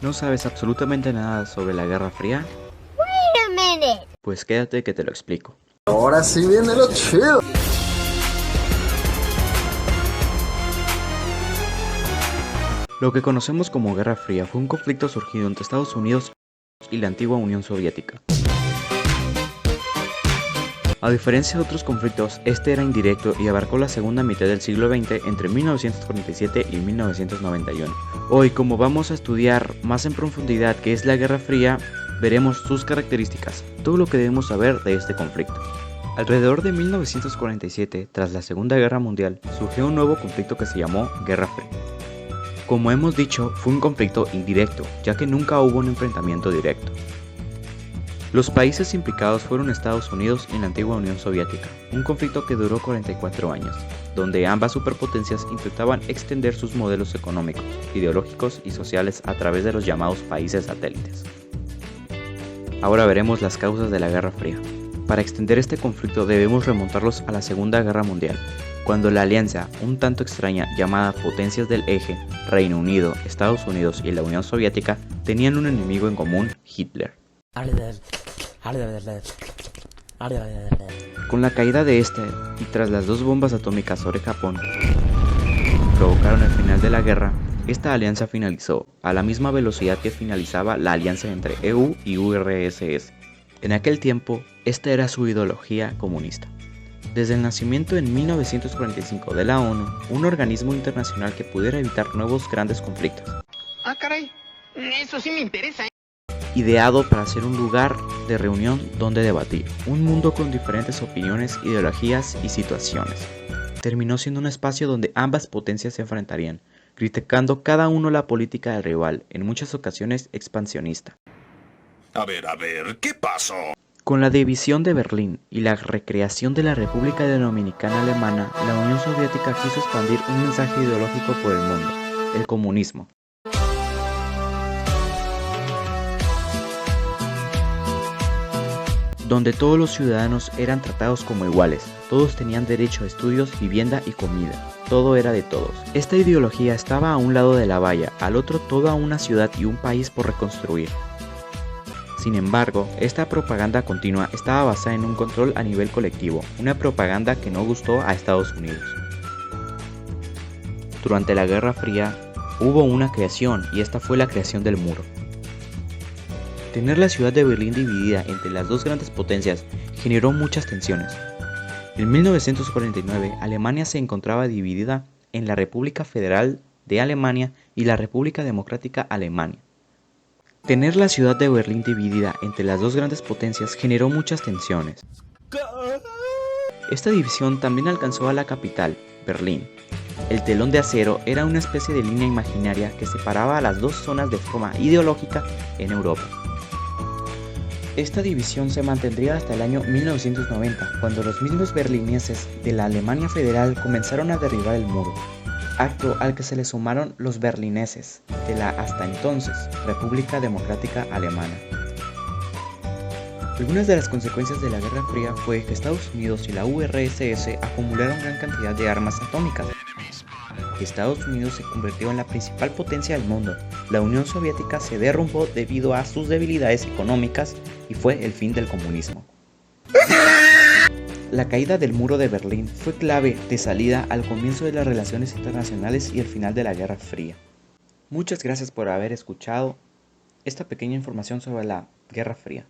¿No sabes absolutamente nada sobre la Guerra Fría? Wait a minute. Pues quédate que te lo explico. Ahora sí viene lo chido. Lo que conocemos como Guerra Fría fue un conflicto surgido entre Estados Unidos y la antigua Unión Soviética. A diferencia de otros conflictos, este era indirecto y abarcó la segunda mitad del siglo XX entre 1947 y 1991. Hoy, como vamos a estudiar más en profundidad qué es la Guerra Fría, veremos sus características, todo lo que debemos saber de este conflicto. Alrededor de 1947, tras la Segunda Guerra Mundial, surgió un nuevo conflicto que se llamó Guerra Fría. Como hemos dicho, fue un conflicto indirecto, ya que nunca hubo un enfrentamiento directo. Los países implicados fueron Estados Unidos y la antigua Unión Soviética, un conflicto que duró 44 años, donde ambas superpotencias intentaban extender sus modelos económicos, ideológicos y sociales a través de los llamados países satélites. Ahora veremos las causas de la Guerra Fría. Para extender este conflicto debemos remontarlos a la Segunda Guerra Mundial, cuando la alianza, un tanto extraña llamada Potencias del Eje, Reino Unido, Estados Unidos y la Unión Soviética, tenían un enemigo en común, Hitler. Con la caída de este, y tras las dos bombas atómicas sobre Japón, provocaron el final de la guerra, esta alianza finalizó a la misma velocidad que finalizaba la alianza entre EU y URSS. En aquel tiempo, esta era su ideología comunista. Desde el nacimiento en 1945 de la ONU, un organismo internacional que pudiera evitar nuevos grandes conflictos. Ah, caray, eso sí me interesa. Ideado para ser un lugar de reunión donde debatir, un mundo con diferentes opiniones, ideologías y situaciones. Terminó siendo un espacio donde ambas potencias se enfrentarían, criticando cada uno la política del rival, en muchas ocasiones expansionista. A ver, ¿qué pasó? Con la división de Berlín y la recreación de la República Dominicana Alemana, la Unión Soviética quiso expandir un mensaje ideológico por el mundo, el comunismo. Donde todos los ciudadanos eran tratados como iguales, todos tenían derecho a estudios, vivienda y comida, todo era de todos. Esta ideología estaba a un lado de la valla, al otro toda una ciudad y un país por reconstruir. Sin embargo, esta propaganda continua estaba basada en un control a nivel colectivo, una propaganda que no gustó a Estados Unidos. Durante la Guerra Fría, hubo una creación y esta fue la creación del muro. Tener la ciudad de Berlín dividida entre las dos grandes potencias generó muchas tensiones. En 1949, Alemania se encontraba dividida en la República Federal de Alemania y la República Democrática Alemania. Tener la ciudad de Berlín dividida entre las dos grandes potencias generó muchas tensiones. Esta división también alcanzó a la capital, Berlín. El telón de acero era una especie de línea imaginaria que separaba a las dos zonas de forma ideológica en Europa. Esta división se mantendría hasta el año 1990, cuando los mismos berlineses de la Alemania Federal comenzaron a derribar el muro, acto al que se le sumaron los berlineses de la hasta entonces República Democrática Alemana. Algunas de las consecuencias de la Guerra Fría fue que Estados Unidos y la URSS acumularon gran cantidad de armas atómicas. Estados Unidos se convirtió en la principal potencia del mundo. La Unión Soviética se derrumbó debido a sus debilidades económicas y fue el fin del comunismo. La caída del muro de Berlín fue clave de salida al comienzo de las relaciones internacionales y el final de la Guerra Fría. Muchas gracias por haber escuchado esta pequeña información sobre la Guerra Fría.